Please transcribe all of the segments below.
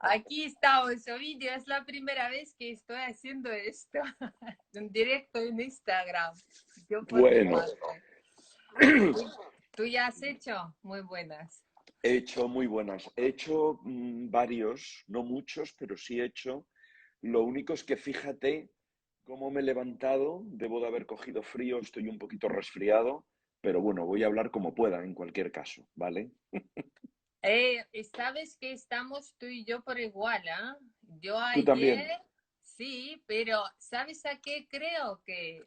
Aquí estamos, Ovidio, es la primera vez que estoy haciendo esto en directo en Instagram. Yo por mi Bueno, parte. ¿Tú ya has hecho? Muy buenas. he hecho muy buenas. He hecho varios, no muchos, pero sí he hecho. Lo único es que fíjate cómo me he levantado. Debo de haber cogido frío, estoy un poquito resfriado, pero bueno, voy a hablar como pueda en cualquier caso, ¿vale? Sabes que estamos tú y yo por igual, ¿ah? Yo Tú ayer, también. sí, pero ¿sabes a qué creo que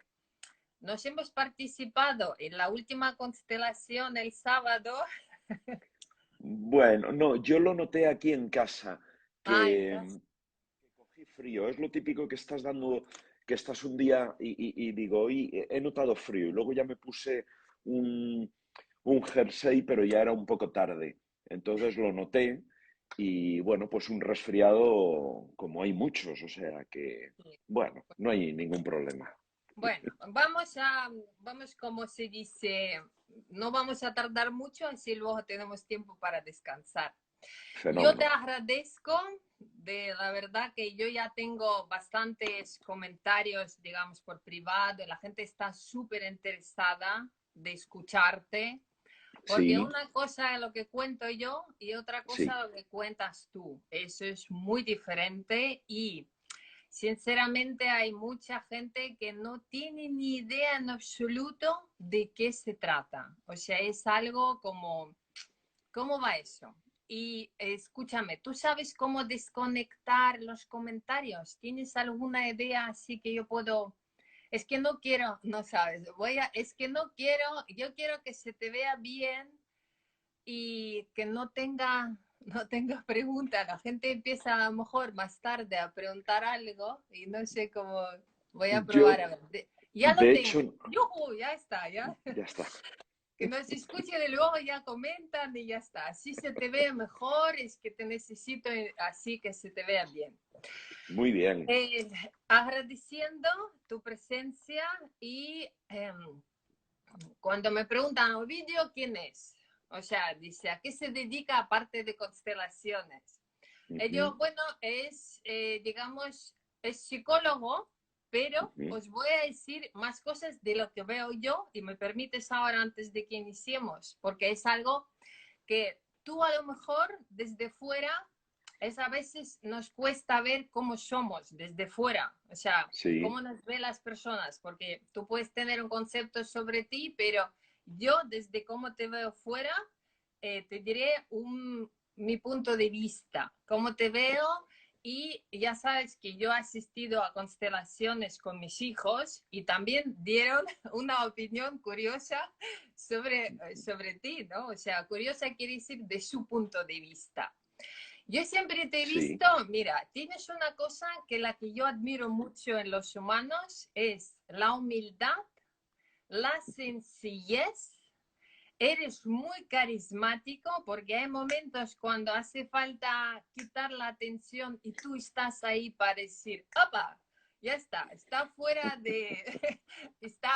nos hemos participado en la última constelación el sábado? Bueno, no, yo lo noté aquí en casa, Ah, que cogí frío. Es lo típico que estás dando, que estás un día y digo, hoy he notado frío. Y luego ya me puse un, un jersey, pero ya era un poco tarde. Entonces lo noté y bueno, pues un resfriado como hay muchos, o sea que, bueno, no hay ningún problema. bueno, vamos como se dice, no vamos a tardar mucho, así luego tenemos tiempo para descansar. Yo te Fenómeno. agradezco, de la verdad que yo ya tengo bastantes comentarios, digamos, por privado, la gente está súper interesada de escucharte, porque Sí, una cosa es lo que cuento yo y otra sí, cosa lo que cuentas tú. Eso es muy diferente y sinceramente hay mucha gente que no tiene ni idea en absoluto de qué se trata. O sea, es algo como, ¿cómo va eso? Y escúchame, ¿tú sabes cómo desconectar los comentarios? ¿Tienes alguna idea así que yo puedo? Es que no quiero, no sabes, es que no quiero, yo quiero que se te vea bien y que no tenga preguntas. La gente empieza a lo mejor más tarde a preguntar algo y no sé cómo voy a probar yo a ver. Ya lo de tengo. hecho, ¡Yujú! Ya está, ya. ya está. Que nos escuchen y luego ya comentan y ya está. Así se te ve mejor, es que te necesito así que se te vea bien. Muy bien. Eh, Agradeciendo tu presencia y cuando me preguntan, Ovidio, ¿quién es? O sea, dice, ¿a qué se dedica aparte de constelaciones? Ujú, Yo, bueno, digamos, es psicólogo, pero ujú. os voy a decir más cosas de lo que veo yo y me permites ahora antes de que iniciemos, porque es algo que tú a lo mejor desde fuera, es a veces nos cuesta ver cómo somos desde fuera, o sea, Sí, cómo nos ven las personas, porque tú puedes tener un concepto sobre ti, pero yo desde cómo te veo fuera, te diré mi punto de vista, cómo te veo. Y ya sabes que yo he asistido a constelaciones con mis hijos y también dieron una opinión curiosa sobre ti, ¿no? O sea, curiosa quiere decir de su punto de vista. Yo siempre te he sí. visto, mira, tienes una cosa que la que yo admiro mucho en los humanos es la humildad, la sencillez. Eres muy carismático porque hay momentos cuando hace falta quitar la atención y tú estás ahí para decir, ¡opa! Ya está fuera de,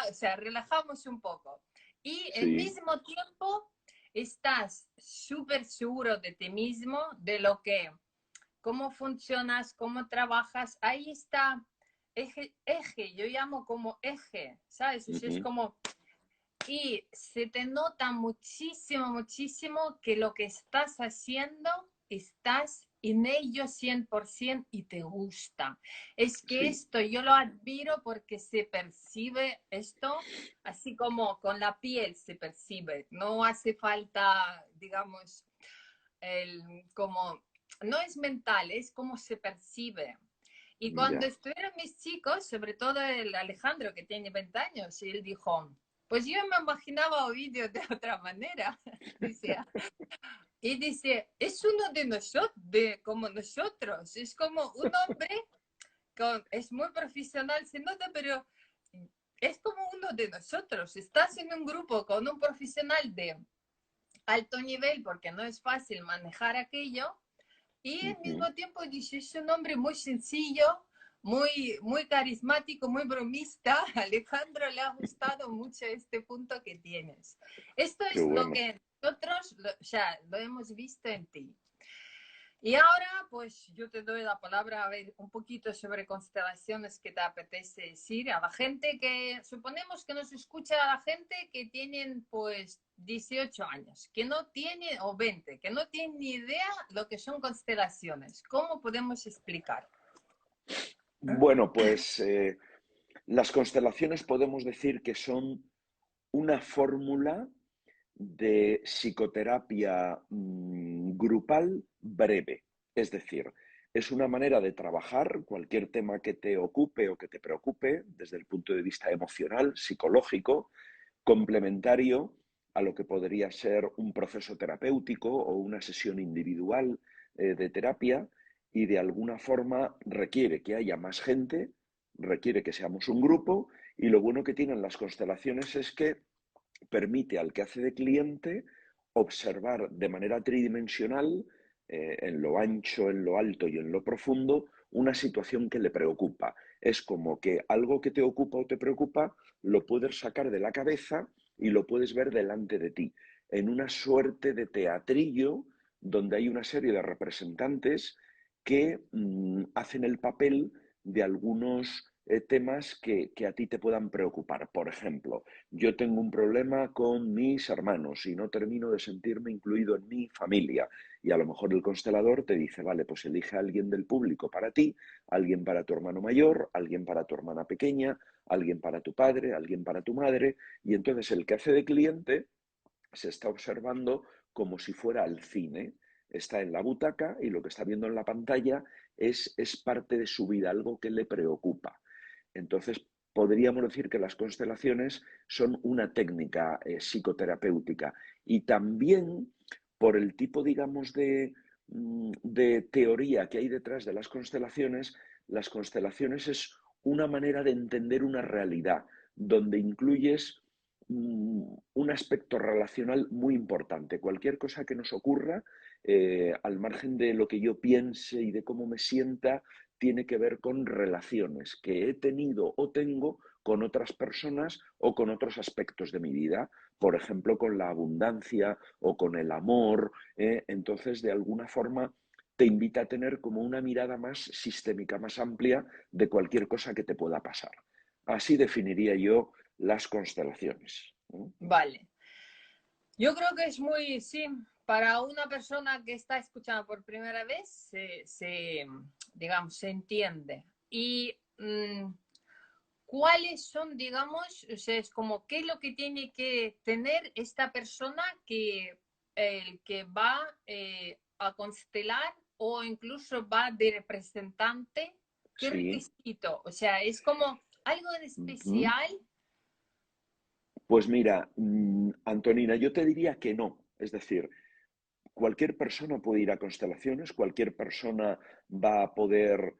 o sea, relajamos un poco. Y al Sí, mismo tiempo estás súper seguro de ti mismo, de lo que, cómo funcionas, cómo trabajas. Ahí está eje, yo llamo como eje, ¿sabes? O sea, es ujú, como y se te nota muchísimo, muchísimo que lo que estás haciendo, estás en ello 100% y te gusta. Es que sí, esto yo lo admiro porque se percibe esto así como con la piel se percibe. No hace falta, digamos, como, no es mental, es como se percibe. Y cuando ya. estuvieron mis chicos, sobre todo el Alejandro, que tiene 20 años, y él dijo, pues yo me imaginaba Ovidio de otra manera, dice, y dice, es uno de nosotros, como nosotros, es como un hombre, es muy profesional, se nota, pero es como uno de nosotros. Estás en un grupo con un profesional de alto nivel, porque no es fácil manejar aquello, y al Ujú, mismo tiempo dice, es un hombre muy sencillo, muy carismático, muy bromista. A Alejandro le ha gustado mucho este punto que tienes. Esto qué es lo bueno. que nosotros, o sea, lo hemos visto en ti. Y ahora, pues yo te doy la palabra a ver un poquito sobre constelaciones que te apetece decir a la gente que, suponemos que nos escucha a la gente que tienen pues 18 años, que no tiene, o 20, que no tienen ni idea lo que son constelaciones. ¿Cómo podemos explicar? Bueno, pues las constelaciones podemos decir que son una fórmula de psicoterapia grupal breve. Es decir, es una manera de trabajar cualquier tema que te ocupe o que te preocupe desde el punto de vista emocional, psicológico, complementario a lo que podría ser un proceso terapéutico o una sesión individual de terapia y de alguna forma requiere que haya más gente, requiere que seamos un grupo y lo bueno que tienen las constelaciones es que permite al que hace de cliente observar de manera tridimensional, en lo ancho, en lo alto y en lo profundo, una situación que le preocupa. Es como que algo que te ocupa o te preocupa lo puedes sacar de la cabeza y lo puedes ver delante de ti, en una suerte de teatrillo donde hay una serie de representantes que hacen el papel de algunos temas que a ti te puedan preocupar. Por ejemplo, yo tengo un problema con mis hermanos y no termino de sentirme incluido en mi familia. Y a lo mejor el constelador te dice, vale, pues elige a alguien del público para ti, alguien para tu hermano mayor, alguien para tu hermana pequeña, alguien para tu padre, alguien para tu madre. Y entonces el que hace de cliente se está observando como si fuera al cine. Está en la butaca y lo que está viendo en la pantalla es parte de su vida, algo que le preocupa. Entonces, podríamos decir que las constelaciones son una técnica psicoterapéutica y también por el tipo, digamos, de teoría que hay detrás de las constelaciones es una manera de entender una realidad donde incluyes un aspecto relacional muy importante. Cualquier cosa que nos ocurra, al margen de lo que yo piense y de cómo me sienta, tiene que ver con relaciones que he tenido o tengo con otras personas o con otros aspectos de mi vida, por ejemplo, con la abundancia o con el amor. Entonces, de alguna forma, te invita a tener como una mirada más sistémica, más amplia de cualquier cosa que te pueda pasar. Así definiría yo las constelaciones. Vale. Yo creo que es muy, sí, para una persona que está escuchando por primera vez, digamos, se entiende. Y cuáles son, digamos, o sea, es como qué es lo que tiene que tener esta persona que, que va a constelar o incluso va de representante, qué Sí. requisito, o sea, es como algo en Ujú. especial. Pues mira, Antonina, yo te diría que no. Es decir, cualquier persona puede ir a constelaciones, cualquier persona va a poder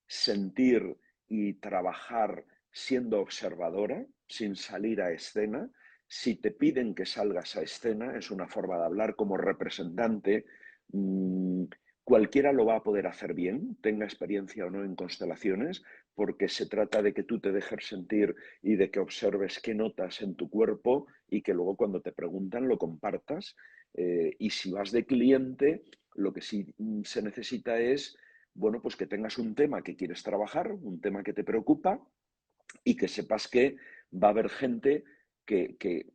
sentir y trabajar siendo observadora, sin salir a escena. Si te piden que salgas a escena, es una forma de hablar como representante. mmm, Cualquiera lo va a poder hacer bien, tenga experiencia o no en constelaciones, porque se trata de que tú te dejes sentir y de que observes qué notas en tu cuerpo y que luego cuando te preguntan lo compartas. Y si vas de cliente, lo que sí se necesita es, bueno, pues que tengas un tema que quieres trabajar, un tema que te preocupa y que sepas que va a haber gente que, que,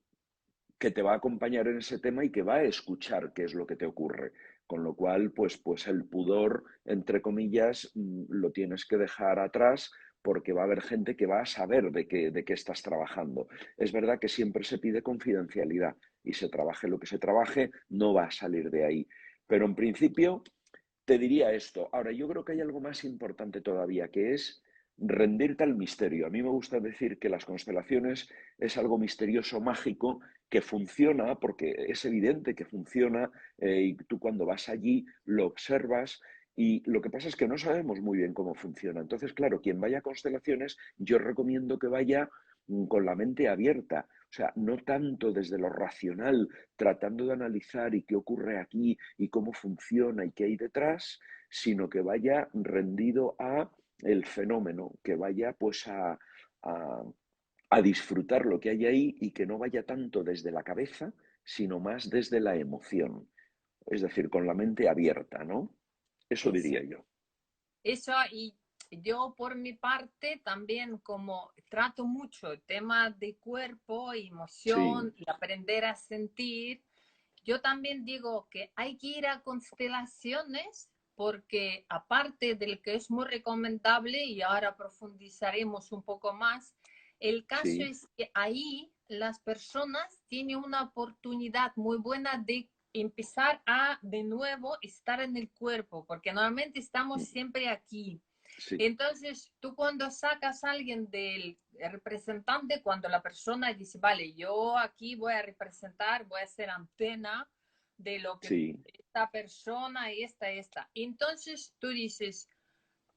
que te va a acompañar en ese tema y que va a escuchar qué es lo que te ocurre. Con lo cual, pues el pudor, entre comillas, lo tienes que dejar atrás porque va a haber gente que va a saber de qué estás trabajando. Es verdad que siempre se pide confidencialidad y se trabaje lo que se trabaje, no va a salir de ahí. Pero en principio te diría esto. Ahora, yo creo que hay algo más importante todavía, que es rendirte al misterio. A mí me gusta decir que las constelaciones es algo misterioso, mágico, que funciona, porque es evidente que funciona, y tú cuando vas allí lo observas. Y lo que pasa es que no sabemos muy bien cómo funciona. Entonces, claro, quien vaya a constelaciones, yo recomiendo que vaya con la mente abierta. O sea, no tanto desde lo racional, tratando de analizar y qué ocurre aquí y cómo funciona y qué hay detrás, sino que vaya rendido a el fenómeno, que vaya pues a, a disfrutar lo que hay ahí y que no vaya tanto desde la cabeza, sino más desde la emoción. es decir, con la mente abierta, ¿no? Eso Eso. diría yo. Eso, y yo por mi parte también como trato mucho el tema de cuerpo, Sí, emoción y aprender a sentir, yo también digo que hay que ir a constelaciones porque aparte del que es muy recomendable y ahora profundizaremos un poco más, el caso sí, es que ahí las personas tienen una oportunidad muy buena de empezar a de nuevo estar en el cuerpo, porque normalmente estamos siempre aquí. sí, Entonces, tú cuando sacas a alguien del representante, cuando la persona dice, vale, yo aquí voy a representar, voy a ser antena de lo que sí, esta persona y esta. Entonces tú dices,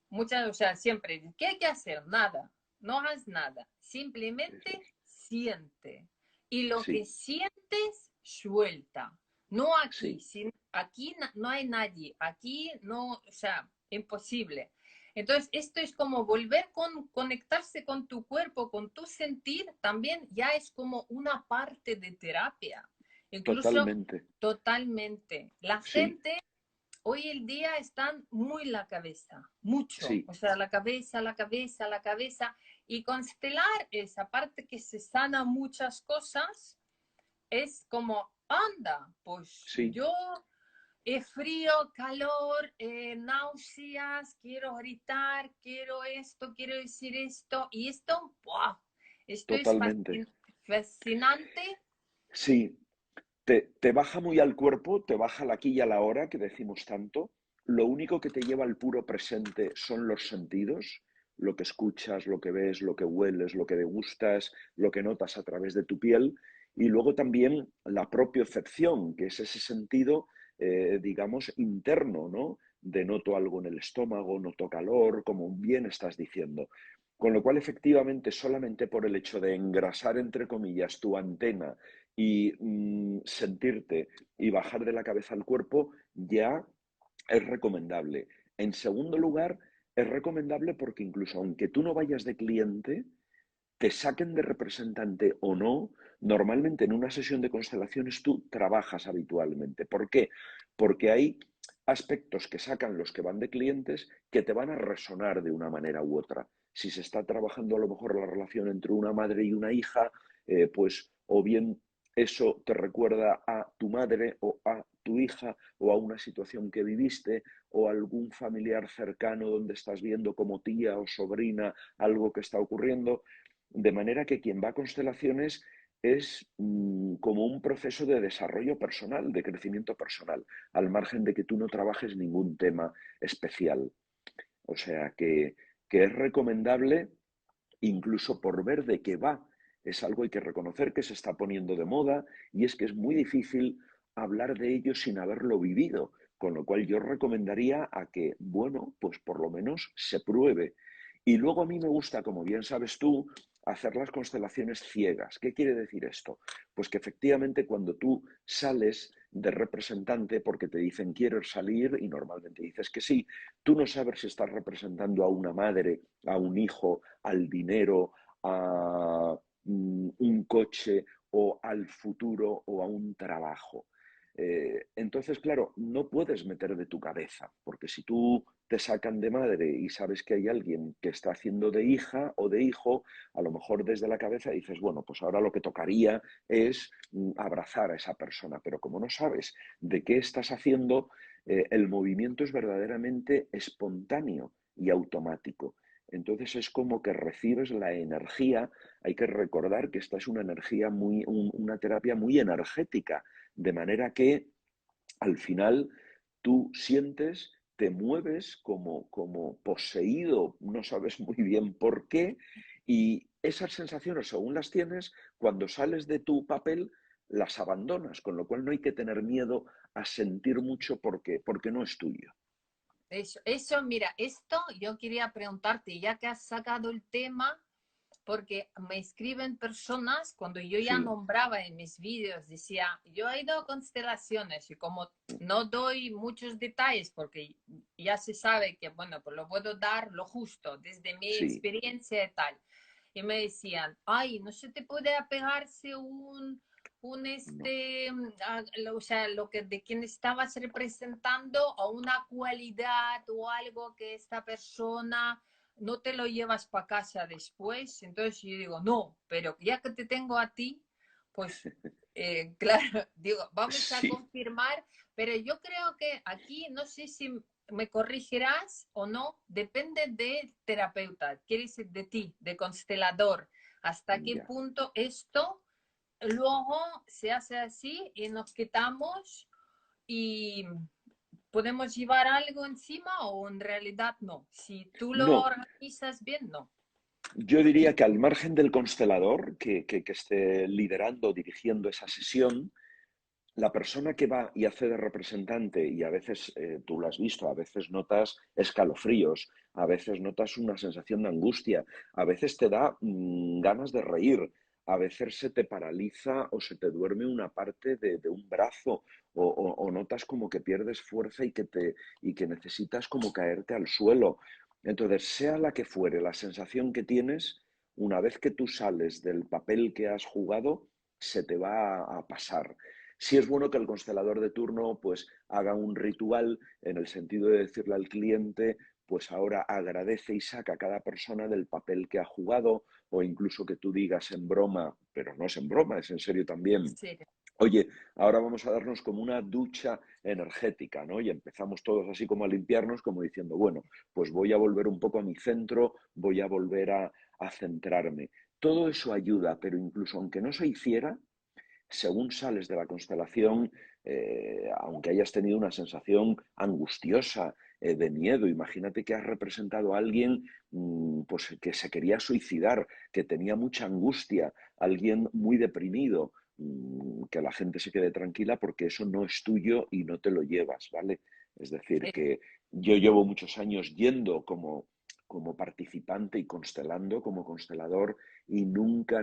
muchas, o sea, siempre, ¿qué hay que hacer? Nada, no hagas nada, eso simplemente es. siente. Y lo que Sí, sientes, suelta. No aquí, sí, sin, aquí no hay nadie, aquí no, o sea, imposible. Entonces, esto es como volver con conectarse con tu cuerpo, con tu sentir, también ya es como una parte de terapia. Incluso totalmente. totalmente. La Sí, gente hoy el día están muy la cabeza, mucho, sí, o sea, la cabeza, y constelar esa parte que se sana muchas cosas, es como, anda, pues sí, yo he frío, calor, náuseas, quiero gritar, quiero esto, quiero decir esto, y esto, ¡buah! Esto es totalmente. fascinante. Sí, te baja muy al cuerpo, te baja la aquí y a la hora, que decimos tanto. Lo único que te lleva al puro presente son los sentidos, lo que escuchas, lo que ves, lo que hueles, lo que degustas, lo que notas a través de tu piel. Y luego también la propiocepción, que es ese sentido, digamos, interno, ¿no? De noto algo en el estómago, noto calor, como bien estás diciendo. Con lo cual, efectivamente, solamente por el hecho de engrasar, entre comillas, tu antena y sentirte y bajar de la cabeza al cuerpo, ya es recomendable. En segundo lugar, es recomendable porque incluso aunque tú no vayas de cliente, te saquen de representante o no, normalmente en una sesión de constelaciones tú trabajas habitualmente. ¿Por qué? Porque hay aspectos que sacan los que van de clientes que te van a resonar de una manera u otra. Si se está trabajando a lo mejor la relación entre una madre y una hija, pues o bien eso te recuerda a tu madre o a tu hija o a una situación que viviste o algún familiar cercano donde estás viendo como tía o sobrina algo que está ocurriendo. De manera que quien va a constelaciones es como un proceso de desarrollo personal, de crecimiento personal, al margen de que tú no trabajes ningún tema especial. O sea que es recomendable incluso por ver de qué va. Es algo hay que reconocer que se está poniendo de moda y es que es muy difícil hablar de ello sin haberlo vivido, con lo cual yo recomendaría a que, bueno, pues por lo menos se pruebe. Y luego a mí me gusta, como bien sabes tú, hacer las constelaciones ciegas. ¿Qué quiere decir esto? Pues que efectivamente cuando tú sales de representante porque te dicen quiero salir y normalmente dices que sí, tú no sabes si estás representando a una madre, a un hijo, al dinero, a un coche o al futuro o a un trabajo. Entonces, claro, no puedes meter de tu cabeza, porque si tú te sacan de madre y sabes que hay alguien que está haciendo de hija o de hijo, a lo mejor desde la cabeza dices, bueno, pues ahora lo que tocaría es abrazar a esa persona, pero como no sabes de qué estás haciendo, el movimiento es verdaderamente espontáneo y automático. Entonces es como que recibes la energía. Hay que recordar que esta es una energía una terapia muy energética, de manera que al final tú sientes, te mueves como poseído, no sabes muy bien por qué, y esas sensaciones, según las tienes, cuando sales de tu papel, las abandonas, con lo cual no hay que tener miedo a sentir mucho porque no es tuyo. Mira, esto yo quería preguntarte, ya que has sacado el tema, porque me escriben personas, cuando yo ya Sí, nombraba en mis vídeos, decía, yo he ido a constelaciones y como no doy muchos detalles, porque ya se sabe que, bueno, pues lo puedo dar lo justo, desde mi sí, experiencia y tal. Y me decían, ay, no se te puede apegarse No, o sea, lo que de quien estabas representando o una cualidad o algo que esta persona no te lo llevas para casa después. Entonces yo digo, no, pero ya que te tengo a ti, pues claro, digo, vamos a sí, confirmar, pero yo creo que aquí, no sé si me corregirás o no, depende del terapeuta, quiere decir de ti, de constelador, hasta qué ya. punto esto luego se hace así y nos quitamos y podemos llevar algo encima o en realidad no. Si tú lo No, organizas bien, no. yo diría que al margen del constelador que esté liderando, dirigiendo esa sesión, la persona que va y hace de representante, y a veces tú lo has visto, a veces notas escalofríos, a veces notas una sensación de angustia, a veces te da ganas de reír, a veces se te paraliza o se te duerme una parte de un brazo, o notas como que pierdes fuerza y que necesitas como caerte al suelo. Entonces, sea la que fuere la sensación que tienes, una vez que tú sales del papel que has jugado, se te va a pasar. Sí es bueno que el constelador de turno pues haga un ritual en el sentido de decirle al cliente, pues ahora agradece y saca a cada persona del papel que ha jugado, o incluso que tú digas en broma, pero no es en broma, es en serio también. Sí. Oye, ahora vamos a darnos como una ducha energética, ¿no? Y empezamos todos así como a limpiarnos, como diciendo, bueno, pues voy a volver un poco a mi centro, voy a volver a centrarme. Todo eso ayuda, pero incluso aunque no se hiciera, según sales de la constelación, aunque hayas tenido una sensación angustiosa, de miedo, imagínate que has representado a alguien pues, que se quería suicidar, que tenía mucha angustia, alguien muy deprimido, que la gente se quede tranquila porque eso no es tuyo y no te lo llevas, ¿vale? Es decir, que yo llevo muchos años yendo como participante y constelando como constelador y nunca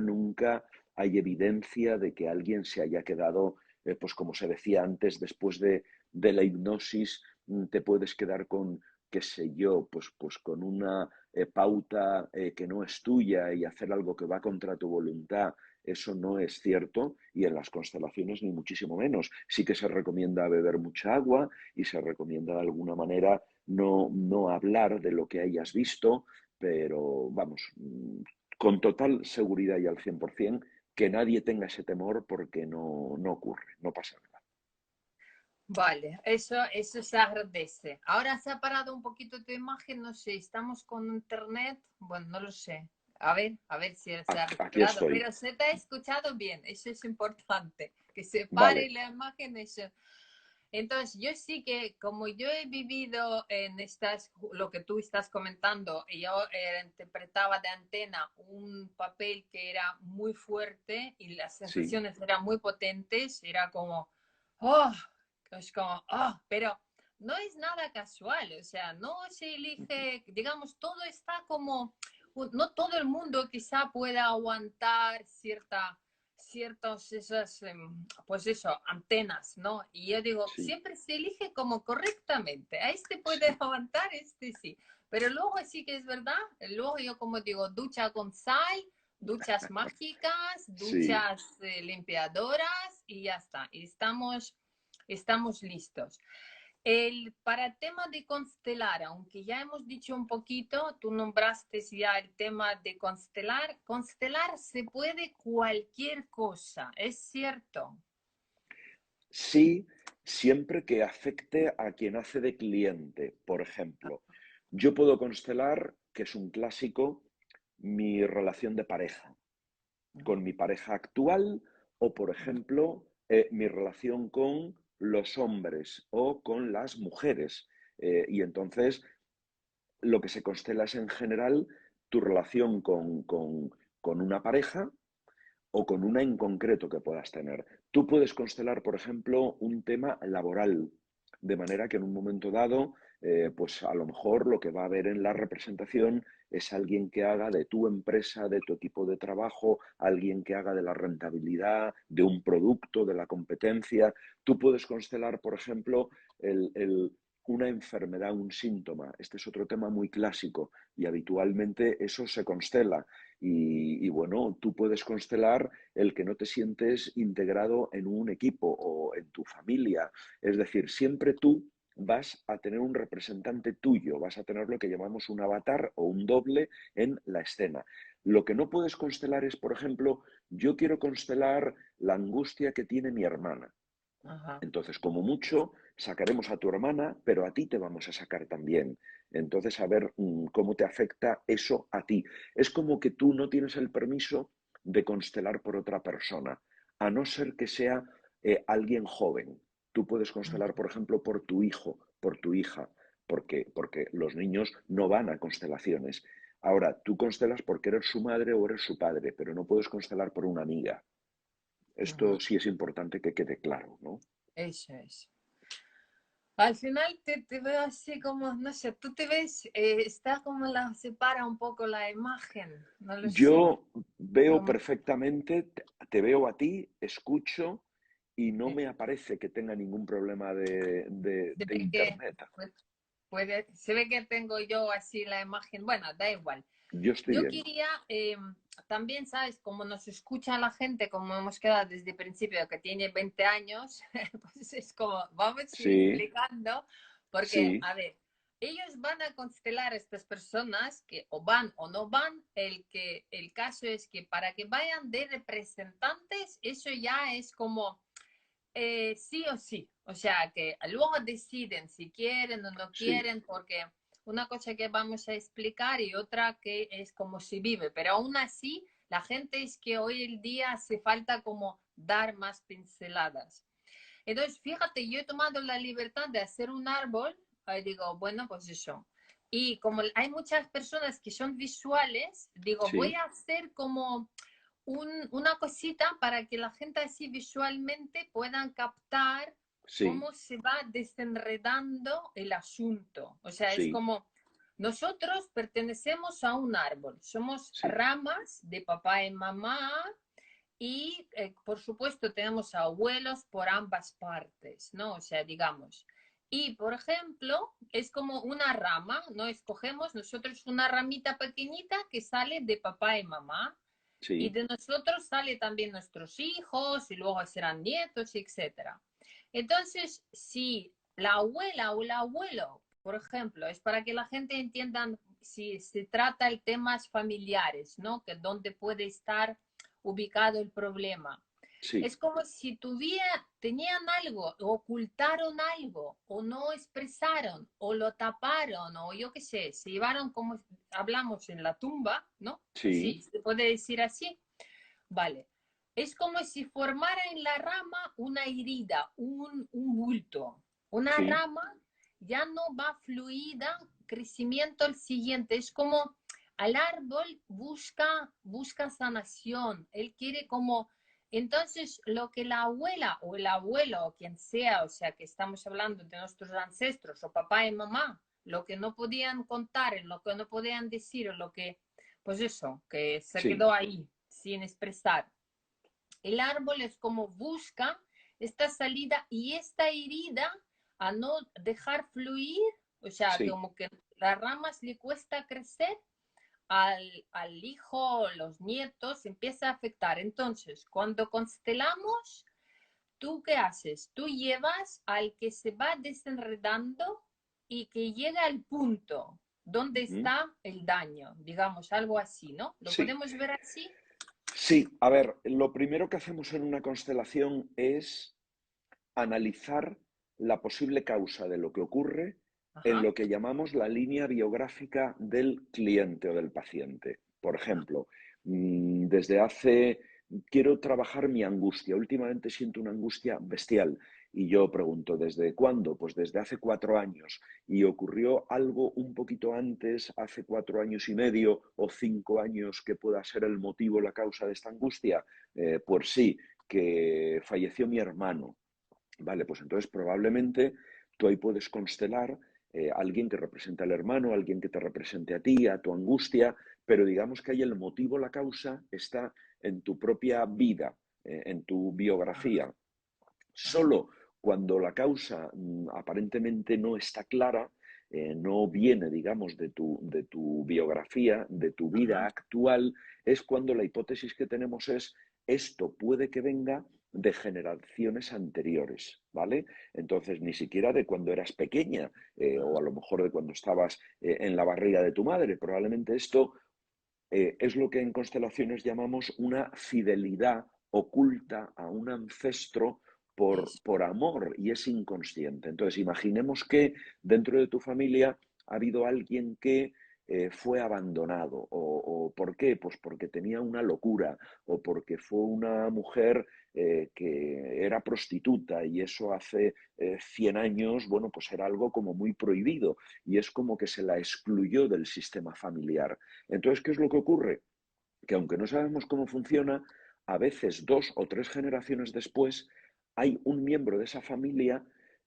hay evidencia de que alguien se haya quedado, pues como se decía antes, después de la hipnosis, te puedes quedar con, qué sé yo, pues con una pauta que no es tuya y hacer algo que va contra tu voluntad. Eso no es cierto y en las constelaciones ni muchísimo menos. Sí que se recomienda beber mucha agua y se recomienda de alguna manera no hablar de lo que hayas visto, pero vamos, con total seguridad y al 100%, que nadie tenga ese temor porque no ocurre, no pasa nada. Vale, eso se agradece. Ahora se ha parado un poquito tu imagen, no sé, estamos con internet, bueno, no lo sé. A ver si se ha Aquí recuperado, estoy. pero se te ha escuchado bien, eso es importante, que se pare Vale, la imagen, eso. Entonces, yo sí que, como yo he vivido en estas, lo que tú estás comentando, y yo interpretaba de antena un papel que era muy fuerte y las sí, sensaciones eran muy potentes, era como, oh, es como, oh, pero no es nada casual, o sea, no se elige, digamos, todo está como, no todo el mundo quizá pueda aguantar ciertos esas, pues eso, antenas, ¿no? Y yo digo, sí, siempre se elige como correctamente. A este puede sí. aguantar, este sí. Pero luego sí que es verdad, luego yo como digo, ducha con sal, duchas mágicas, Sí, duchas limpiadoras y ya está. Y estamos listos. Para el tema de constelar, aunque ya hemos dicho un poquito, tú nombraste ya el tema de constelar. Constelar se puede cualquier cosa, es cierto. sí, siempre que afecte a quien hace de cliente. Por ejemplo, yo puedo constelar, que es un clásico, mi relación de pareja, con mi pareja actual o, por ejemplo, mi relación con los hombres o con las mujeres. Y entonces lo que se constela es en general tu relación con una pareja o con una en concreto que puedas tener. Tú puedes constelar, por ejemplo, un tema laboral, de manera que en un momento dado, pues a lo mejor lo que va a haber en la representación es alguien que haga de tu empresa, de tu equipo de trabajo, alguien que haga de la rentabilidad, de un producto, de la competencia. Tú puedes constelar, por ejemplo, el una enfermedad, un síntoma. Este es otro tema muy clásico y habitualmente eso se constela. Y bueno, tú puedes constelar el que no te sientes integrado en un equipo o en tu familia. Es decir, siempre tú vas a tener un representante tuyo, vas a tener lo que llamamos un avatar o un doble en la escena. Lo que no puedes constelar es, por ejemplo, yo quiero constelar la angustia que tiene mi hermana. Ajá. Entonces, como mucho, sacaremos a tu hermana, pero a ti te vamos a sacar también. Entonces, a ver cómo te afecta eso a ti. Es como que tú no tienes el permiso de constelar por otra persona, a no ser que sea alguien joven. Tú puedes constelar, por ejemplo, por tu hijo, por tu hija, porque los niños no van a constelaciones. Ahora, tú constelas porque eres su madre o eres su padre, pero no puedes constelar por una amiga. Ujú. Esto sí es importante que quede claro, ¿no? Eso es. Al final te veo así como, no sé, tú te ves, está como la separa un poco la imagen, no lo sé. Yo veo Como, perfectamente, te veo a ti, escucho y no sí. me aparece que tenga ningún problema Se de ve que, internet. pues, se ve que tengo yo así la imagen, bueno, da igual. Yo estoy Yo bien. quería también, ¿sabes? Como nos escucha la gente, como hemos quedado desde el principio, que tiene 20 años, pues es como, vamos a ir Sí, explicando, porque, sí, a ver, ellos van a constelar a estas personas que o van o no van, el caso es que para que vayan de representantes, eso ya es como sí o sí. O sea, que luego deciden si quieren o no sí, quieren, porque una cosa que vamos a explicar y otra que es como se vive, pero aún así la gente es que hoy en día hace falta como dar más pinceladas. Entonces, fíjate, yo he tomado la libertad de hacer un árbol, digo, bueno, pues eso. Y como hay muchas personas que son visuales, digo, voy sí, a hacer como una cosita para que la gente así visualmente puedan captar sí, cómo se va desenredando el asunto. O sea, es sí, como nosotros pertenecemos a un árbol, somos sí, ramas de papá y mamá y por supuesto tenemos abuelos por ambas partes, ¿no? O sea, digamos. Y, por ejemplo, es como una rama, ¿no? Escogemos nosotros una ramita pequeñita que sale de papá y mamá y sí, de nosotros sale también nuestros hijos y luego serán nietos, etcétera. Entonces, si la abuela o el abuelo, por ejemplo, es para que la gente entienda si se trata de temas familiares, ¿no? Que donde puede estar ubicado el problema. sí, Es como si tenían algo, ocultaron algo, o no expresaron, o lo taparon, o yo qué sé, se llevaron como hablamos en la tumba, ¿no? sí, Sí, se puede decir así. Vale. Es como si formara en la rama una herida, un bulto. Una sí, rama ya no va fluida, crecimiento al siguiente. Es como al árbol busca sanación. Él quiere como... Entonces, lo que la abuela o el abuelo o quien sea, o sea, que estamos hablando de nuestros ancestros o papá y mamá, lo que no podían contar, lo que no podían decir, lo que, pues eso, que se sí, quedó ahí sin expresar. El árbol es como busca esta salida y esta herida a no dejar fluir, o sea, sí. como que las ramas le cuesta crecer, al hijo, los nietos, empieza a afectar. Entonces, cuando constelamos, ¿tú qué haces? Tú llevas al que se va desenredando y que llega al punto donde Ujú, está el daño, digamos, algo así, ¿no? ¿Lo sí. podemos ver así? Sí, a ver, lo primero que hacemos en una constelación es analizar la posible causa de lo que ocurre en Ajá. lo que llamamos la línea biográfica del cliente o del paciente. Por ejemplo, desde hace, quiero trabajar mi angustia. Últimamente siento una angustia bestial. Y yo pregunto, ¿desde cuándo? Pues desde hace 4 años. Y ocurrió algo un poquito antes, hace 4 años y medio o 5 años, que pueda ser el motivo, la causa de esta angustia. Pues sí, que falleció mi hermano. Vale, pues entonces probablemente tú ahí puedes constelar alguien que represente al hermano, alguien que te represente a ti, a tu angustia, pero digamos que ahí el motivo, la causa está en tu propia vida, en tu Ajá. biografía. Ajá. Solo cuando la causa aparentemente no está clara, no viene, digamos, de tu biografía, de tu vida Ajá. actual, es cuando la hipótesis que tenemos es esto puede que venga de generaciones anteriores, ¿vale? Entonces, ni siquiera de cuando eras pequeña o a lo mejor de cuando estabas en la barriga de tu madre. Probablemente esto es lo que en constelaciones llamamos una fidelidad oculta a un ancestro Eso. por amor y es inconsciente. Entonces, imaginemos que dentro de tu familia ha habido alguien que fue abandonado. O ¿por qué? Pues porque tenía una locura o porque fue una mujer que era prostituta y eso hace 100 años, bueno, pues era algo como muy prohibido y es como que se la excluyó del sistema familiar. Entonces, ¿qué es lo que ocurre? Que aunque no sabemos cómo funciona, a veces 2 o 3 generaciones después hay un miembro de esa familia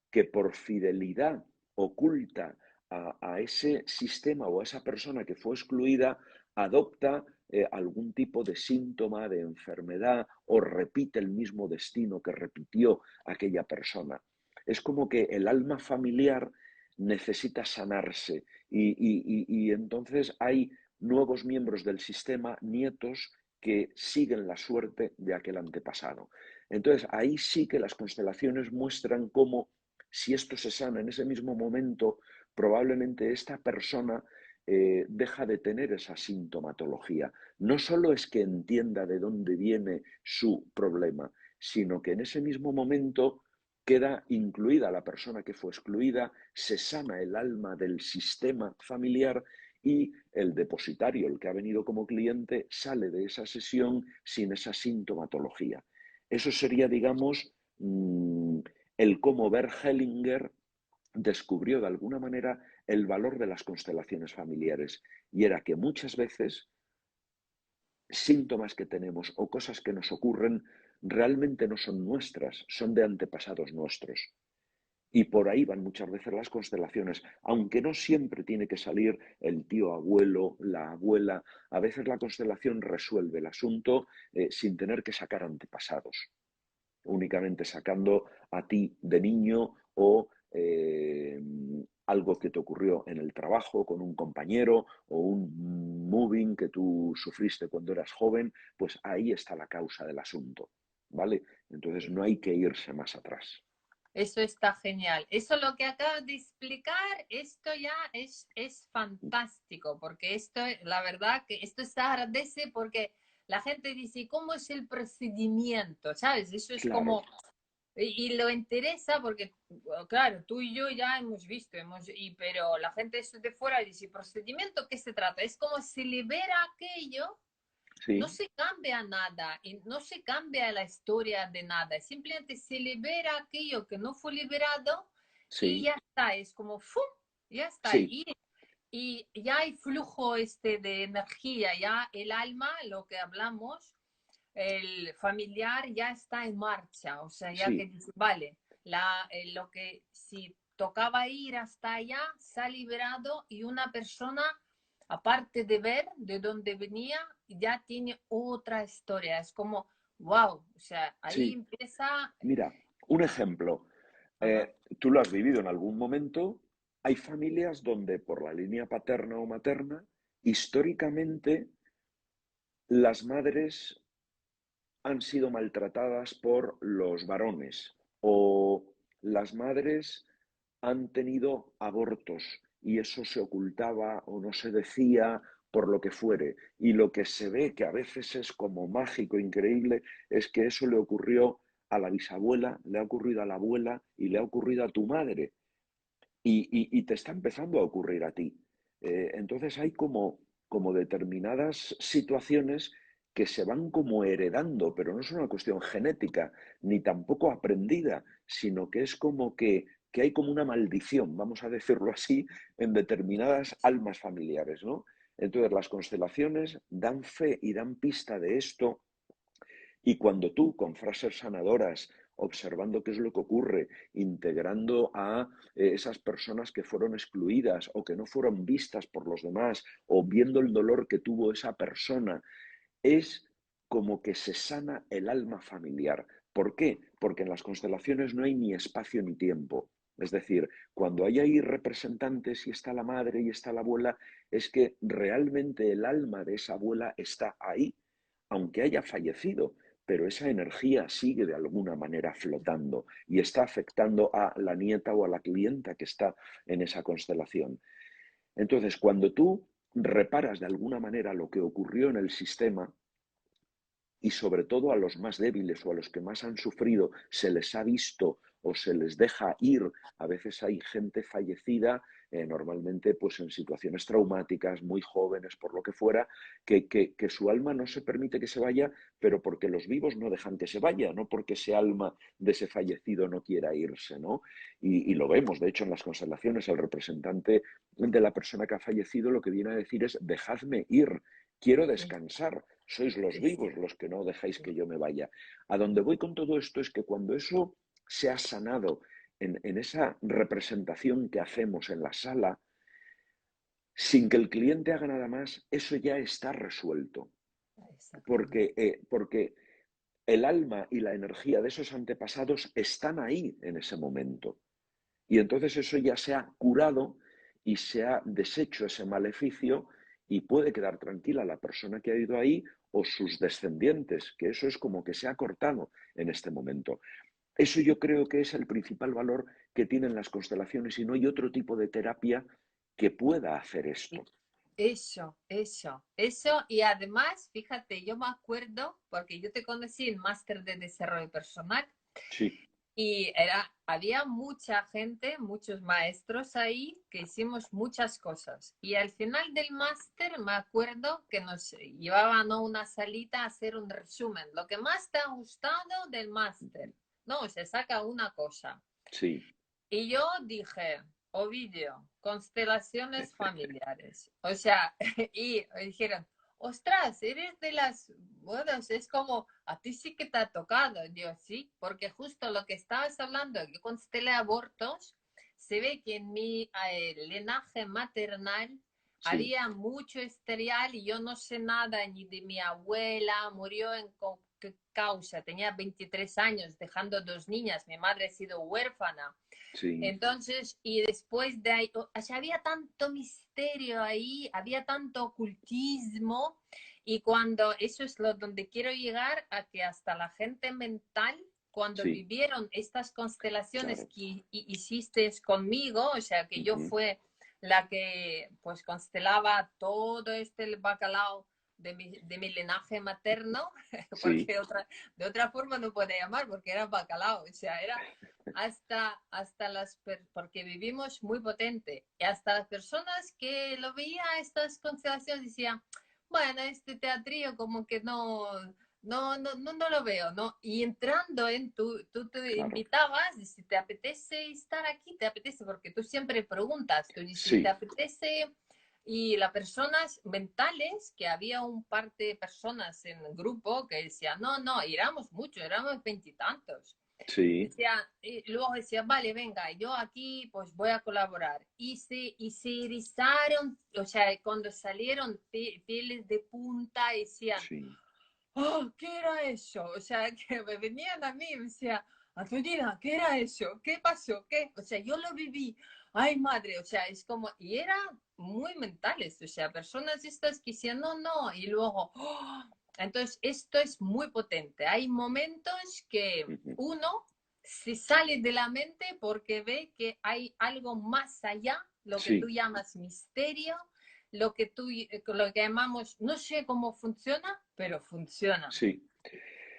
que por fidelidad oculta a ese sistema o a esa persona que fue excluida, adopta algún tipo de síntoma, de enfermedad o repite el mismo destino que repitió aquella persona. Es como que el alma familiar necesita sanarse y entonces hay nuevos miembros del sistema, nietos, que siguen la suerte de aquel antepasado. Entonces, ahí sí que las constelaciones muestran cómo, si esto se sana en ese mismo momento, probablemente esta persona deja de tener esa sintomatología. No solo es que entienda de dónde viene su problema, sino que en ese mismo momento queda incluida la persona que fue excluida, se sana el alma del sistema familiar y el depositario, el que ha venido como cliente, sale de esa sesión sin esa sintomatología. Eso sería, digamos, el cómo Bert Hellinger descubrió de alguna manera el valor de las constelaciones familiares. Y era que muchas veces síntomas que tenemos o cosas que nos ocurren realmente no son nuestras, son de antepasados nuestros. Y por ahí van muchas veces las constelaciones, aunque no siempre tiene que salir el tío abuelo, la abuela. A veces la constelación resuelve el asunto sin tener que sacar antepasados, únicamente sacando a ti de niño o algo que te ocurrió en el trabajo con un compañero o un moving que tú sufriste cuando eras joven, pues ahí está la causa del asunto, ¿vale? Entonces no hay que irse más atrás. Eso está genial. Eso lo que acabas de explicar, esto ya es fantástico, porque esto, la verdad que esto se agradece porque la gente dice, ¿cómo es el procedimiento? ¿Sabes? Eso es Claro, como, y lo interesa porque, claro, tú y yo ya hemos visto, pero la gente de fuera dice, ¿procedimiento qué se trata? Es como si libera aquello, no sí, se cambia nada y no se cambia la historia de nada, simplemente se libera aquello que no fue liberado y sí, ya está, es como, ¡fum! Ya está. sí, Y ya hay flujo de energía, ya el alma, lo que hablamos, el familiar ya está en marcha, o sea, ya que sí, dice, vale, lo que si tocaba ir hasta allá se ha liberado y una persona, aparte de ver de dónde venía, ya tiene otra historia. Es como, wow, o sea, ahí sí. empieza... Mira, un ejemplo. Ajá, Tú lo has vivido en algún momento. Hay familias donde por la línea paterna o materna, históricamente, las madres han sido maltratadas por los varones o las madres han tenido abortos y eso se ocultaba o no se decía por lo que fuere. Y lo que se ve, que a veces es como mágico, increíble, es que eso le ocurrió a la bisabuela, le ha ocurrido a la abuela y le ha ocurrido a tu madre. Y te está empezando a ocurrir a ti. Entonces hay como determinadas situaciones que se van como heredando, pero no es una cuestión genética, ni tampoco aprendida, sino que es como que hay como una maldición, vamos a decirlo así, en determinadas almas familiares, ¿no? Entonces las constelaciones dan fe y dan pista de esto y cuando tú, con frases sanadoras, observando qué es lo que ocurre, integrando a esas personas que fueron excluidas o que no fueron vistas por los demás, o viendo el dolor que tuvo esa persona, es como que se sana el alma familiar. ¿Por qué? porque en las constelaciones no hay ni espacio ni tiempo. Es decir, cuando hay ahí representantes y está la madre y está la abuela, es que realmente el alma de esa abuela está ahí, aunque haya fallecido, pero esa energía sigue de alguna manera flotando y está afectando a la nieta o a la clienta que está en esa constelación. Entonces, cuando tú reparas de alguna manera lo que ocurrió en el sistema, y sobre todo a los más débiles o a los que más han sufrido se les ha visto o se les deja ir. A veces hay gente fallecida, normalmente pues en situaciones traumáticas, muy jóvenes, por lo que fuera, que su alma no se permite que se vaya, pero porque los vivos no dejan que se vaya, no porque ese alma de ese fallecido no quiera irse, ¿no? Y lo vemos, de hecho, en las constelaciones, el representante de la persona que ha fallecido lo que viene a decir es, dejadme ir, quiero descansar, sois los Sí, vivos los que no dejáis que yo me vaya. A donde voy con todo esto es que cuando eso se ha sanado en esa representación que hacemos en la sala, sin que el cliente haga nada más, eso ya está resuelto. exactamente. Porque el alma y la energía de esos antepasados están ahí en ese momento. Y entonces eso ya se ha curado y se ha deshecho ese maleficio y puede quedar tranquila la persona que ha ido ahí o sus descendientes, que eso es como que se ha cortado en este momento. Eso yo creo que es el principal valor que tienen las constelaciones y no hay otro tipo de terapia que pueda hacer esto. Eso. Y además, fíjate, yo me acuerdo, porque yo te conocí en Máster de Desarrollo Personal, Sí, y había mucha gente, muchos maestros ahí que hicimos muchas cosas. Y al final del máster me acuerdo que nos llevaban a una salita a hacer un resumen. Lo que más te ha gustado del máster. No, se saca una cosa. sí, Y yo dije, Ovidio, constelaciones familiares. O sea, y dijeron, ostras, eres de las, bueno, es como, a ti sí que te ha tocado. Yo sí, porque justo lo que estabas hablando, yo constelé abortos, se ve que en mi linaje maternal sí, había mucho esterial y yo no sé nada ni de mi abuela, murió en qué causa, tenía 23 años, dejando dos niñas, mi madre ha sido huérfana. sí, Entonces, y después de ahí, o sea, había tanto misterio ahí, había tanto ocultismo, y cuando eso es lo donde quiero llegar, a que hasta la gente mental, cuando sí, vivieron estas constelaciones claro. que hiciste conmigo, o sea, que yo Ujú, fue la que pues constelaba todo este bacalao de mi linaje materno, sí, porque de otra forma no puede llamar, porque era bacalao, o sea, era hasta porque vivimos muy potente, y hasta las personas que lo veían estas constelaciones decían, bueno, este teatrillo como que no lo veo, ¿no? Y entrando en tú te claro. invitabas, y si te apetece estar aquí, te apetece, porque tú siempre preguntas, tú dices, si te Sí, apetece, y las personas mentales, que había un par de personas en el grupo que decían, no, éramos muchos, éramos veintitantos. sí, Decía, y luego decía, vale, venga, yo aquí pues voy a colaborar. Y se erizaron, o sea, cuando salieron pieles de punta, decían, sí, oh, ¿qué era eso? O sea, que me venían a mí y me decía, Antonina, ¿qué era eso? ¿Qué pasó? ¿Qué? O sea, yo lo viví. Ay, madre, o sea, es como, y era muy mentales, o sea, personas estas que decían, no, y luego, oh. Entonces, esto es muy potente. Hay momentos que ujú, uno se sale de la mente porque ve que hay algo más allá, lo que tú sí, llamas misterio, lo que llamamos, no sé cómo funciona, pero funciona. sí.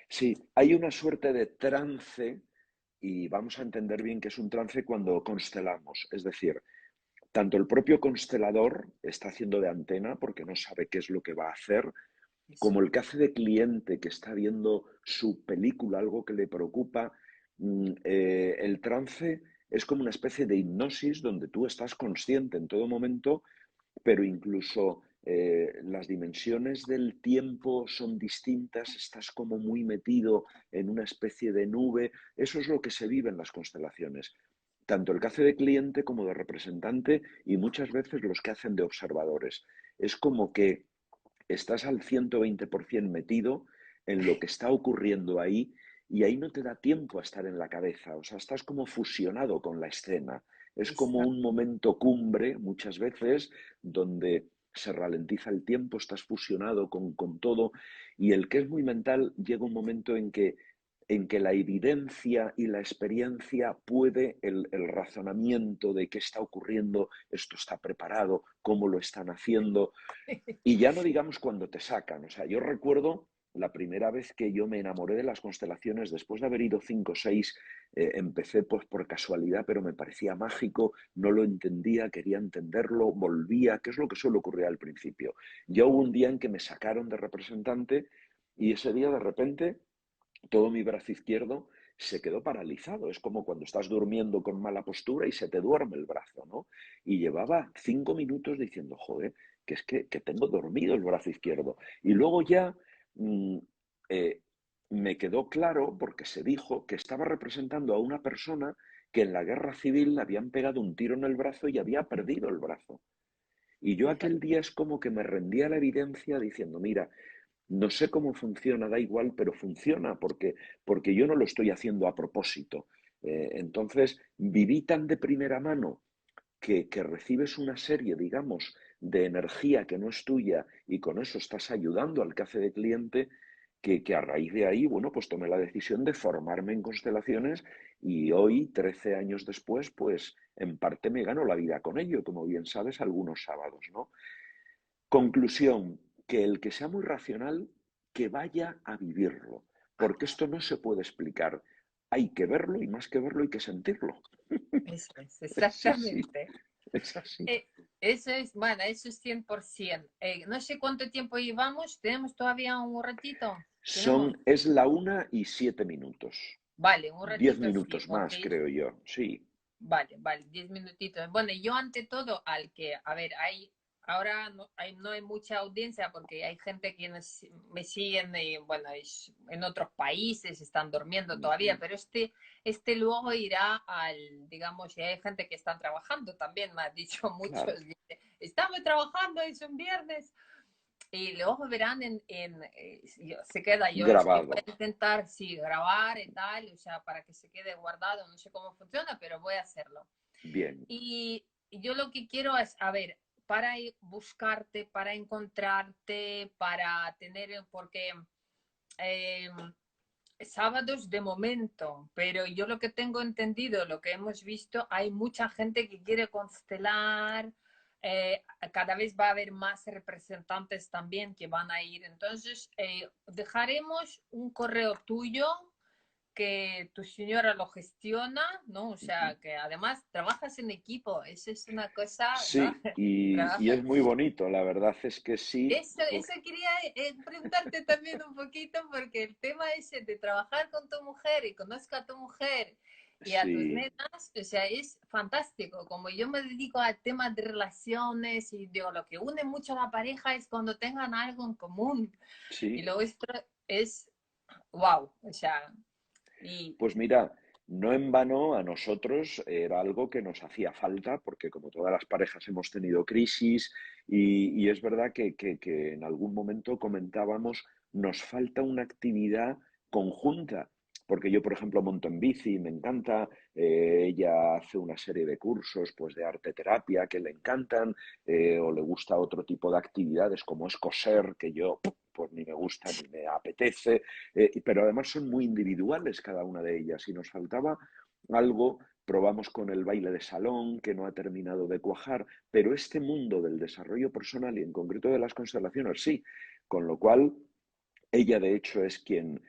Sí, hay una suerte de trance y vamos a entender bien que es un trance cuando constelamos. Es decir, tanto el propio constelador está haciendo de antena porque no sabe qué es lo que va a hacer, Eso, como el que hace de cliente que está viendo su película, algo que le preocupa. El trance es como una especie de hipnosis donde tú estás consciente en todo momento, pero incluso las dimensiones del tiempo son distintas, estás como muy metido en una especie de nube. Eso es lo que se vive en las constelaciones. Tanto el que hace de cliente como de representante y muchas veces los que hacen de observadores. Es como que estás al 120% metido en lo que está ocurriendo ahí y ahí no te da tiempo a estar en la cabeza, o sea, estás como fusionado con la escena. Es como Exacto. un momento cumbre muchas veces donde se ralentiza el tiempo, estás fusionado con todo y el que es muy mental llega un momento en que la evidencia y la experiencia puede, el razonamiento de qué está ocurriendo, esto está preparado, cómo lo están haciendo, y ya no digamos cuando te sacan. O sea, yo recuerdo la primera vez que yo me enamoré de las constelaciones, después de haber ido 5 o 6, empecé pues por casualidad, pero me parecía mágico, no lo entendía, quería entenderlo, volvía, que es lo que suele ocurrir al principio. Ya hubo un día en que me sacaron de representante y ese día de repente todo mi brazo izquierdo se quedó paralizado. Es como cuando estás durmiendo con mala postura y se te duerme el brazo, ¿no? Y llevaba 5 minutos diciendo, joder, que es que tengo dormido el brazo izquierdo. Y luego ya mmm, eh, me quedó claro, porque se dijo, que estaba representando a una persona que en la guerra civil le habían pegado un tiro en el brazo y había perdido el brazo. Y yo aquel Fíjate. día es como que me rendía a la evidencia diciendo, mira, no sé cómo funciona, da igual, pero funciona porque yo no lo estoy haciendo a propósito. Entonces, viví tan de primera mano que recibes una serie, digamos, de energía que no es tuya y con eso estás ayudando al que hace de cliente, que a raíz de ahí, bueno, pues tomé la decisión de formarme en constelaciones y hoy, 13 años después, pues en parte me gano la vida con ello, como bien sabes, algunos sábados, ¿no? Conclusión, que el que sea muy racional, que vaya a vivirlo, porque esto no se puede explicar. Hay que verlo y más que verlo hay que sentirlo. Eso es, Es así, exactamente. es así. Eh, Eso es, bueno, eso es 100%. No sé cuánto tiempo llevamos, tenemos todavía un ratito. Tenemos, Es la 1:07. vale, un diez ratito sí, minutos ok. más, creo yo. Sí. Vale, vale, 10 minutitos. Bueno, yo ante todo al que, a ver, ahora no hay mucha audiencia porque hay gente que me siguen, bueno, en otros países, están durmiendo todavía, Ujú. pero este luego irá al, digamos, y hay gente que está trabajando también, me ha dicho muchos, Claro, dice, estamos trabajando, es un viernes, y luego verán se queda, yo voy grabado. a intentar, sí, grabar y tal, o sea, para que se quede guardado, no sé cómo funciona, pero voy a hacerlo. Bien. Y yo lo que quiero es, a ver, para buscarte, para encontrarte, para tener, porque eh, sábados de momento, pero yo lo que tengo entendido, lo que hemos visto, hay mucha gente que quiere constelar, cada vez va a haber más representantes también que van a ir. Entonces, dejaremos un correo tuyo que tu señora lo gestiona, ¿no? O Ujú. sea, que además trabajas en equipo, eso es una cosa, ¿no? Sí, y Trabajas. es muy bonito. La verdad es que sí. Eso quería preguntarte también un poquito, porque el tema ese de trabajar con tu mujer y conozca a tu mujer y a tus Sí, nenas, o sea, es fantástico. Como yo me dedico al tema de relaciones y digo, lo que une mucho a la pareja es cuando tengan algo en común. Y sí. lo vuestro es wow, o sea, y Pues mira, no en vano a nosotros era algo que nos hacía falta, porque como todas las parejas hemos tenido crisis y es verdad que en algún momento comentábamos, nos falta una actividad conjunta, porque yo, por ejemplo, monto en bici, me encanta, ella hace una serie de cursos pues, de arte terapia que le encantan, o le gusta otro tipo de actividades como es coser, que yo pues ni me gusta ni me apetece, pero además son muy individuales cada una de ellas y nos faltaba algo. Probamos con el baile de salón, que no ha terminado de cuajar, pero este mundo del desarrollo personal y en concreto de las constelaciones sí, con lo cual ella, de hecho, es quien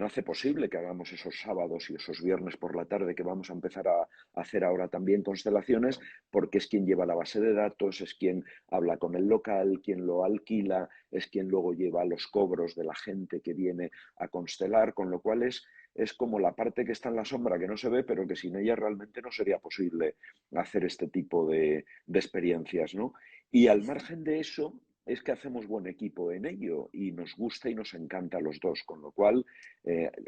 hace posible que hagamos esos sábados y esos viernes por la tarde que vamos a empezar a hacer ahora también constelaciones, porque es quien lleva la base de datos, es quien habla con el local, quien lo alquila, es quien luego lleva los cobros de la gente que viene a constelar, con lo cual es como la parte que está en la sombra, que no se ve, pero que sin ella realmente no sería posible hacer este tipo de experiencias, ¿no? Y al margen de eso, es que hacemos buen equipo en ello y nos gusta y nos encanta a los dos, con lo cual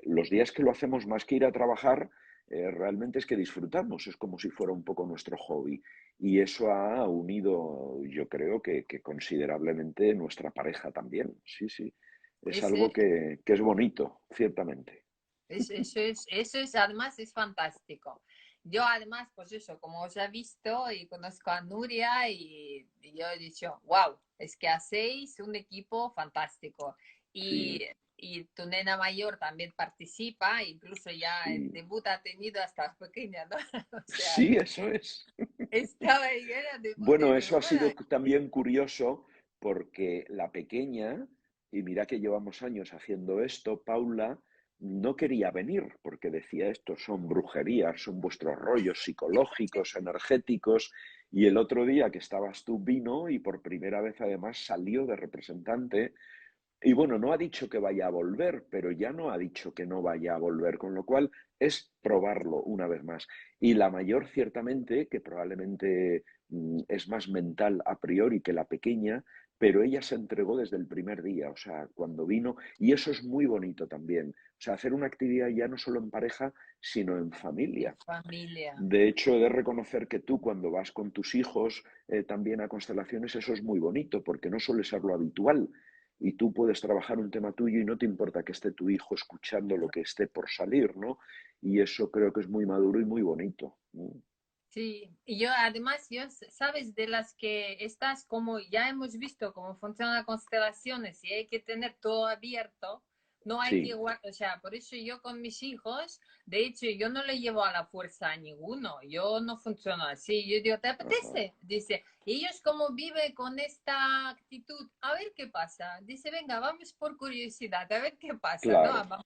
los días que lo hacemos más que ir a trabajar, realmente es que disfrutamos, es como si fuera un poco nuestro hobby y eso ha unido, yo creo que considerablemente nuestra pareja también, sí, sí, es algo ese, que es bonito, ciertamente. Eso es, además es fantástico. Yo además, pues eso, como os he visto y conozco a Nuria y yo he dicho, wow, es que hacéis un equipo fantástico. Y, Sí, y tu nena mayor también participa, incluso ya el sí. debut ha tenido hasta pequeña, ¿no? O sea, Sí, eso es. estaba ahí, era debut y Bueno, digo, eso ha bueno, sido también curioso porque la pequeña, y mira que llevamos años haciendo esto, Paula no quería venir porque decía esto son brujerías, son vuestros rollos psicológicos, energéticos, y el otro día que estabas tú vino y por primera vez además salió de representante y bueno, no ha dicho que vaya a volver, pero ya no ha dicho que no vaya a volver, con lo cual es probarlo una vez más. Y la mayor, ciertamente, que probablemente es más mental a priori que la pequeña, pero ella se entregó desde el primer día, o sea, cuando vino, y eso es muy bonito también. O sea, hacer una actividad ya no solo en pareja, sino en en familia. familia. De hecho, he de reconocer que tú cuando vas con tus hijos también a constelaciones, eso es muy bonito, porque no suele ser lo habitual. Y tú puedes trabajar un tema tuyo y no te importa que esté tu hijo escuchando lo que esté por salir, ¿no? Y eso creo que es muy maduro y muy bonito, ¿no? Sí, y yo además, sabes, de las que estás como ya hemos visto cómo funcionan constelaciones y hay que tener todo abierto, no hay que Sí, guardar, o sea, por eso yo con mis hijos, de hecho, yo no le llevo a la fuerza a ninguno, yo no funciono así, yo digo, ¿te ajá, apetece? Dice, y ellos como viven con esta actitud, a ver qué pasa, dice, venga, vamos por curiosidad, a ver qué pasa, ¿no? claro,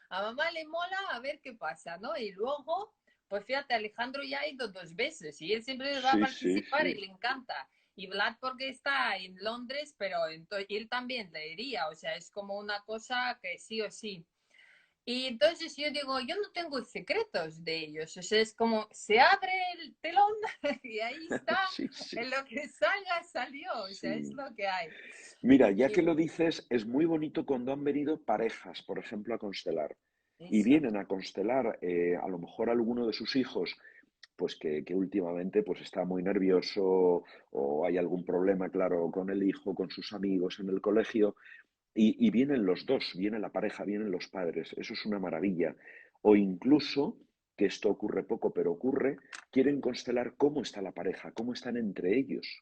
A mamá le mola, a ver qué pasa, ¿no? Y luego pues fíjate, Alejandro ya ha ido 2 veces y él siempre va a sí, sí, participar y sí, le encanta. Y Vlad porque está en Londres, pero él también le iría, o sea, es como una cosa que sí o sí. Y entonces yo digo, yo no tengo secretos de ellos, o sea, es como se abre el telón y ahí está, sí, sí, en lo que salga salió, o sea, es sí. lo que hay. Mira, ya que Y lo dices, es muy bonito cuando han venido parejas, por ejemplo, a constelar. Y eso, vienen a constelar a lo mejor alguno de sus hijos pues que últimamente pues está muy nervioso o hay algún problema, claro, con el hijo, con sus amigos en el colegio, y vienen los dos, viene la pareja, vienen los padres, eso es una maravilla. O incluso, que esto ocurre poco, pero ocurre, quieren constelar cómo está la pareja, cómo están entre ellos.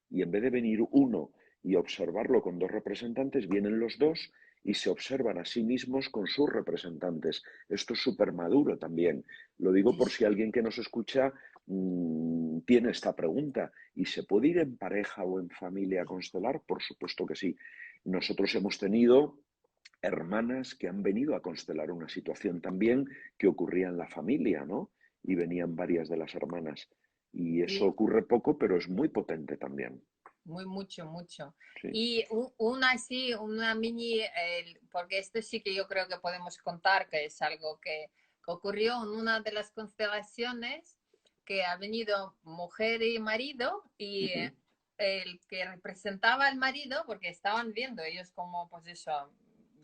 Y en vez de venir uno y observarlo con dos representantes, vienen los dos y se observan a sí mismos con sus representantes. Esto es súper maduro también. Lo digo sí, por si sí. alguien que nos escucha tiene esta pregunta. ¿Y se puede ir en pareja o en familia a constelar? Por supuesto que sí. Nosotros hemos tenido hermanas que han venido a constelar una situación también que ocurría en la familia, ¿no? Y venían varias de las hermanas. Y eso Sí. ocurre poco, pero es muy potente también. Muy mucho, mucho. Sí. Y una así, una mini, porque esto sí que yo creo que podemos contar, que es algo que ocurrió en una de las constelaciones, que ha venido mujer y marido, y Ujú. el que representaba al marido, porque estaban viendo ellos como, pues eso,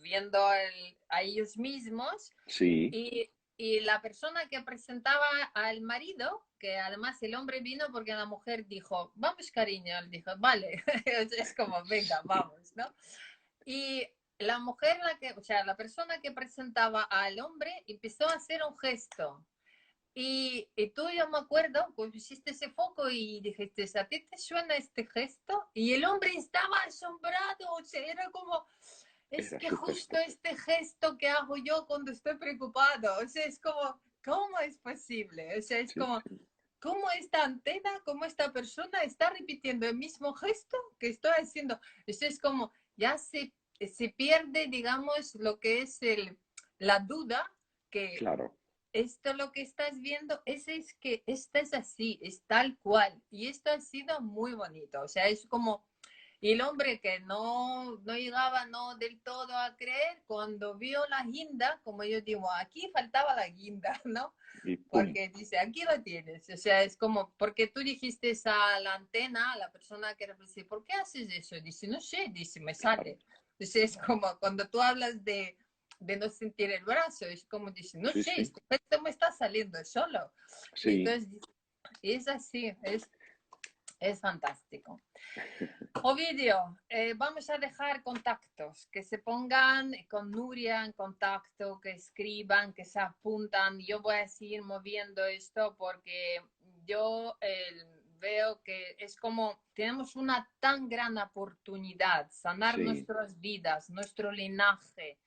viendo a ellos mismos, Sí, y la persona que presentaba al marido, que además el hombre vino porque la mujer dijo, vamos cariño, él dijo, vale, es como, venga, vamos, ¿no? Y la mujer, o sea, la persona que presentaba al hombre empezó a hacer un gesto. Y tú, yo me acuerdo, pues hiciste ese foco y dijiste, ¿a ti te suena este gesto? Y el hombre estaba asombrado, o sea, era como, es era que su justo gesto. este gesto que hago yo cuando estoy preocupado, o sea, es como, ¿cómo es posible? O sea, es Sí, como, sí, ¿cómo esta antena, cómo esta persona está repitiendo el mismo gesto que estoy haciendo? O sea, es como, ya se pierde, digamos, lo que es la duda que claro, esto lo que estás viendo, es que esta es así, es tal cual. Y esto ha sido muy bonito. O sea, es como, y el hombre que no llegaba no del todo a creer, cuando vio la guinda, como yo digo, aquí faltaba la guinda, ¿no? y pum, Porque dice, aquí lo tienes. O sea, es como, porque tú dijiste a la antena, a la persona que representa, ¿por qué haces eso? Dice, no sé, dice, me claro, sale. Entonces es como cuando tú hablas de no sentir el brazo, es como dice, no sí, sé, sí, esto me está saliendo solo. Y sí. entonces es así, es, Es fantástico. Ovidio, vamos a dejar contactos, que se pongan con Nuria en contacto, que escriban, que se apuntan. Yo voy a seguir moviendo esto porque yo veo que es como tenemos una tan gran oportunidad, sanar Sí, nuestras vidas, nuestro linaje.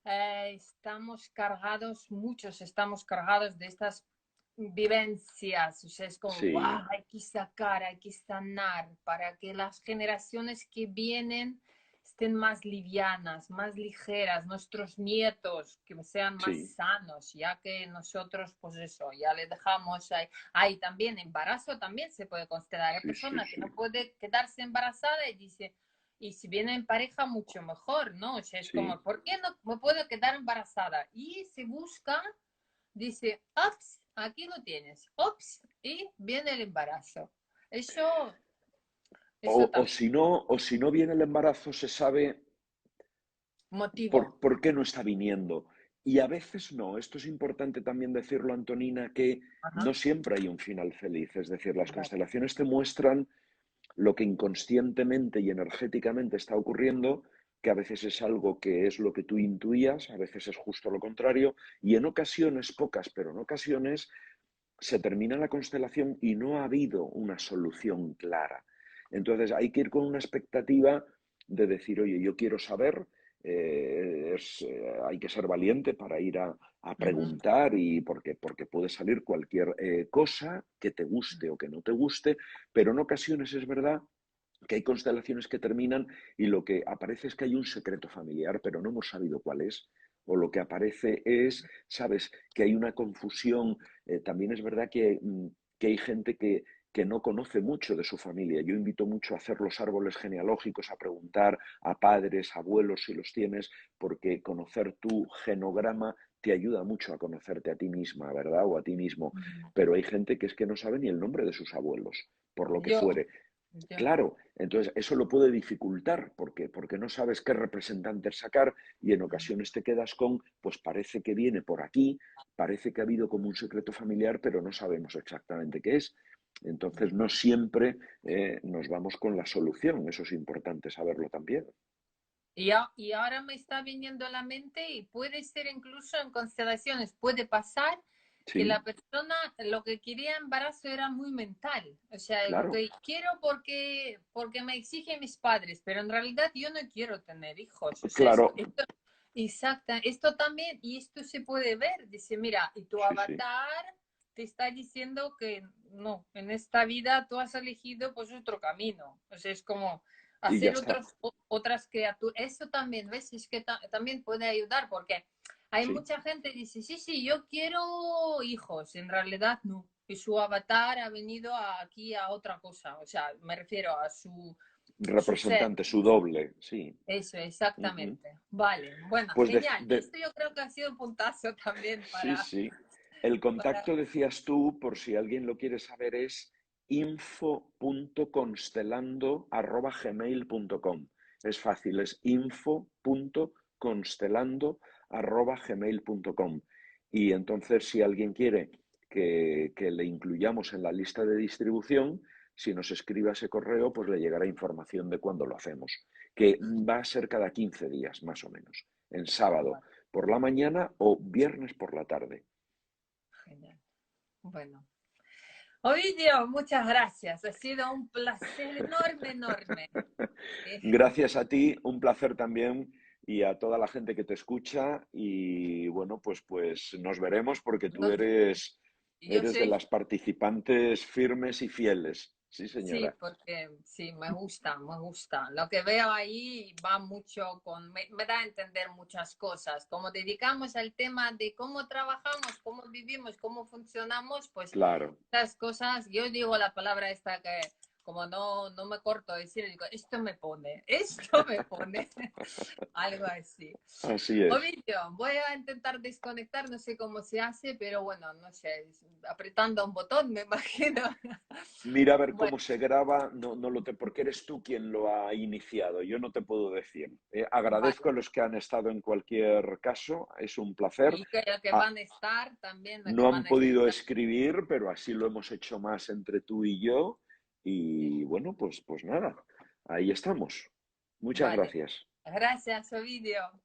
Estamos cargados, muchos estamos cargados de estas vivencias, o sea, es como, sí, wow, hay que sacar, hay que sanar para que las generaciones que vienen estén más livianas, más ligeras, nuestros nietos que sean más sí, sanos, ya que nosotros, pues eso, ya le dejamos ahí. Ahí también, embarazo también se puede considerar. Hay sí, sí, persona que sí, no puede quedarse embarazada y dice, y si viene en pareja, mucho mejor, ¿no? O sea, es sí. como, ¿por qué no me puedo quedar embarazada? Y se busca, dice, ups, aquí lo tienes, ups, y viene el embarazo. Eso, eso también, O si no viene el embarazo, se sabe motivo. por qué no está viniendo. Y a veces no. Esto es importante también decirlo, Antonina, que Ajá, no siempre hay un final feliz. Es decir, las vale. constelaciones te muestran lo que inconscientemente y energéticamente está ocurriendo, que a veces es algo que es lo que tú intuías, a veces es justo lo contrario, y en ocasiones, pocas, pero en ocasiones, se termina la constelación y no ha habido una solución clara. Entonces hay que ir con una expectativa de decir, oye, yo quiero saber, hay que ser valiente para ir a Ujú, preguntar y porque puede salir cualquier cosa que te guste o que no te guste, pero en ocasiones es verdad que hay constelaciones que terminan y lo que aparece es que hay un secreto familiar, pero no hemos sabido cuál es. O lo que aparece es, sabes, que hay una confusión. También es verdad que hay gente que no conoce mucho de su familia. Yo invito mucho a hacer los árboles genealógicos, a preguntar a padres, abuelos si los tienes, porque conocer tu genograma te ayuda mucho a conocerte a ti misma, ¿verdad? O a ti mismo. ujú. Pero hay gente que es que no sabe ni el nombre de sus abuelos, por lo que Yo, fuere. yo. Claro, entonces eso lo puede dificultar porque no sabes qué representante sacar y en ocasiones te quedas con, pues parece que viene por aquí, parece que ha habido como un secreto familiar, pero no sabemos exactamente qué es. Entonces no siempre nos vamos con la solución, eso es importante saberlo también. Y ahora me está viniendo a la mente y puede ser incluso en constelaciones, puede pasar que la Sí, persona lo que quería embarazo era muy mental, o sea, lo claro, que quiero porque me exigen mis padres, pero en realidad yo no quiero tener hijos, o sea, claro, esto, exacta, esto también, y esto se puede ver, dice, mira, y tu sí, sí, avatar te está diciendo que no, en esta vida tú has elegido pues otro camino, o sea, es como y ya hacer está, otras criaturas. Eso también, ¿ves? Es que también puede ayudar porque hay sí, mucha gente que dice, sí, sí, yo quiero hijos, en realidad no. Y su avatar ha venido aquí a otra cosa, o sea, me refiero a su ser. representante, su doble, sí. Eso, Ujú. exactamente. Vale, bueno, Pues genial. Esto yo creo que ha sido un puntazo también sí, sí. El para... contacto, decías tú, por si alguien lo quiere saber, es info.constelando@gmail.com. Es fácil, es info.constelando@gmail.com. Y entonces, si alguien quiere que le incluyamos en la lista de distribución, si nos escribe a ese correo, pues le llegará información de cuándo lo hacemos, que va a ser cada 15 días, más o menos, en sábado Bueno, por la mañana o viernes por la tarde. genial. Bueno. Ovidio, muchas gracias. Ha sido un placer enorme, enorme. Gracias a ti, un placer también y a toda la gente que te escucha y bueno, pues nos veremos porque tú No, yo eres de soy, las participantes firmes y fieles. Sí, sí, señora. porque sí, me gusta, me gusta. Lo que veo ahí va mucho con, me da a entender muchas cosas. Como dedicamos al tema de cómo trabajamos, cómo vivimos, cómo funcionamos, pues Claro, estas cosas, yo digo la palabra esta que como no me corto de decir, digo, esto me pone, algo así. así es. Ovidio, voy a intentar desconectar, no sé cómo se hace, pero bueno, no sé, apretando un botón, me imagino. Mira a ver Bueno, cómo se graba, porque eres tú quien lo ha iniciado, yo no te puedo decir. Agradezco a vale. los que han estado en cualquier caso, es un placer. Y que Ah, van a estar también, que no han van a podido escuchar. escribir, pero así lo hemos hecho más entre tú y yo. Y bueno, pues nada, ahí estamos. Muchas Vale. gracias. Gracias, Ovidio.